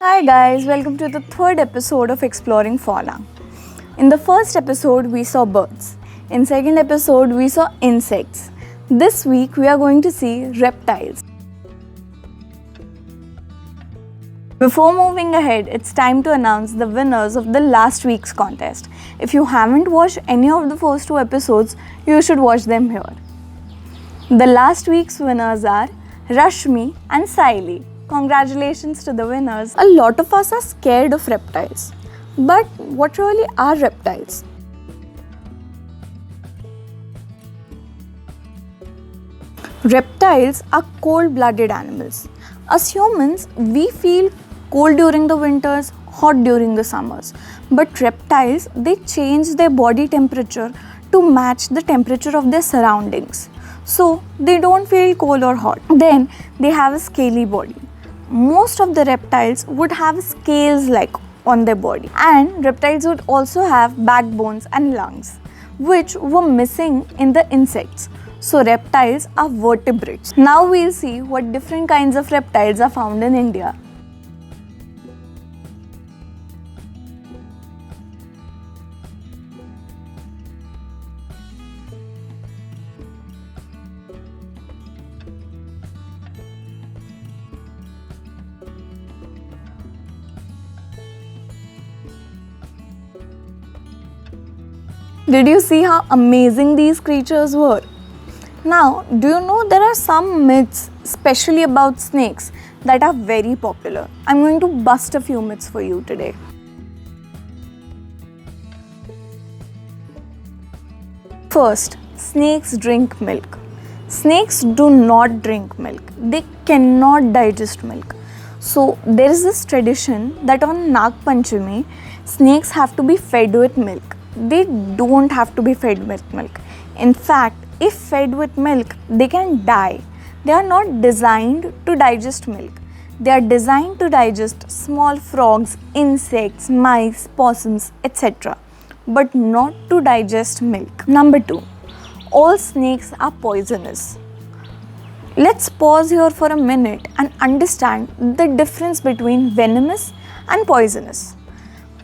Hi guys, welcome to the third episode of Exploring Fauna. In the first episode we saw birds. In second episode we saw insects. This week we are going to see reptiles. Before moving ahead, it's time to announce the winners of the last week's contest. If you haven't watched any of the first two episodes, you should watch them here. The last week's winners are Rashmi and Saili. Congratulations to the winners. A lot of us are scared of reptiles. But what really are reptiles? Reptiles are cold-blooded animals. As humans, we feel cold during the winters, hot during the summers. But reptiles, they change their body temperature to match the temperature of their surroundings. So, they don't feel cold or hot. Then, they have a scaly body. Most of the reptiles would have scales on their body, and reptiles would also have backbones and lungs, which were missing in the insects. So reptiles are vertebrates. Now we'll see what different kinds of reptiles are found in India. Did you see how amazing these creatures were? Now, do you know there are some myths, especially about snakes, that are very popular? I'm going to bust a few myths for you today. First, snakes drink milk. Snakes do not drink milk. They cannot digest milk. So, there is this tradition that on Nag Panchami, snakes have to be fed with milk. They don't have to be fed with milk. In fact, if fed with milk, they can die. They are not designed to digest milk. They are designed to digest small frogs, insects, mice, possums, etc. But not to digest milk. Number 2. All snakes are poisonous. Let's pause here for a minute and understand the difference between venomous and poisonous.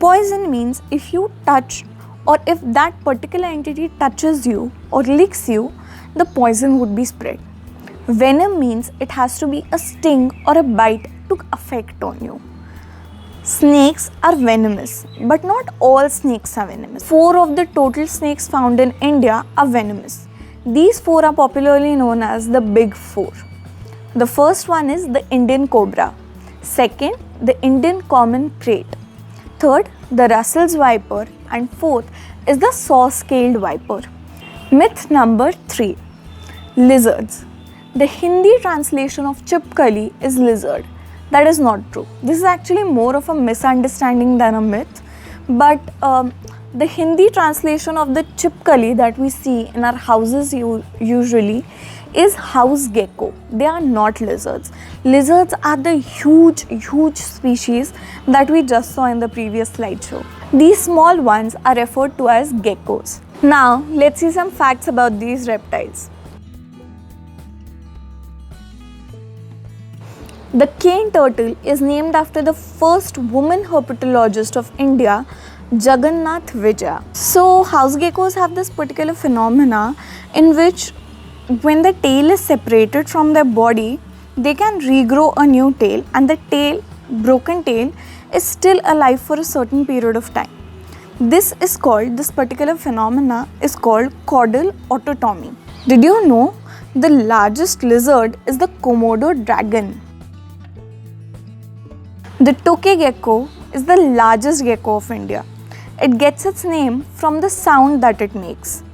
Poison means if you touch or if that particular entity touches you or licks you, the poison would be spread. Venom means it has to be a sting or a bite to affect on you. Snakes are venomous, but not all snakes are venomous. 4 of the total snakes found in India are venomous. These 4 are popularly known as the Big Four. The first one is the Indian cobra. Second, the Indian common krait. Third, the Russell's viper, and fourth is the saw-scaled viper. Myth number 3. Lizards. The Hindi translation of chipkali is lizard. That is not true. This is actually more of a misunderstanding than a myth. But the Hindi translation of the chipkali that we see in our houses usually is house gecko. They are not lizards. Lizards are the huge species that we just saw in the previous slideshow. These small ones are referred to as geckos. Now, let's see some facts about these reptiles. The cane turtle is named after the first woman herpetologist of India, Jagannath Vijaya. So, house geckos have this particular phenomena in which when the tail is separated from their body, they can regrow a new tail, and the broken tail is still alive for a certain period of time. This particular phenomena is called caudal autotomy. Did you know the largest lizard is the Komodo dragon? The tokay gecko is the largest gecko of India. It gets its name from the sound that it makes.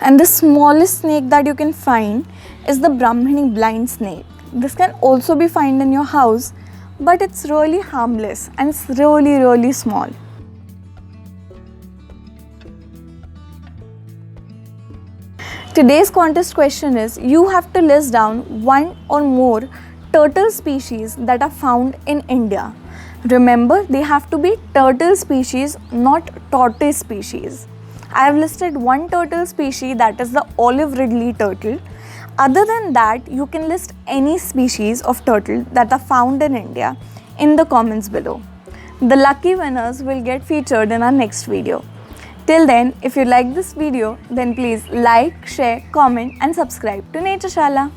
And the smallest snake that you can find is the Brahmini blind snake. This can also be found in your house, but it's really harmless and it's really small. Today's contest question is, you have to list down one or more turtle species that are found in India. Remember, they have to be turtle species, not tortoise species. I have listed one turtle species, that is the olive ridley turtle. Other than that, you can list any species of turtle that are found in India in the comments below. The lucky winners will get featured in our next video. Till then, if you like this video, then please like, share, comment and subscribe to Natureshala.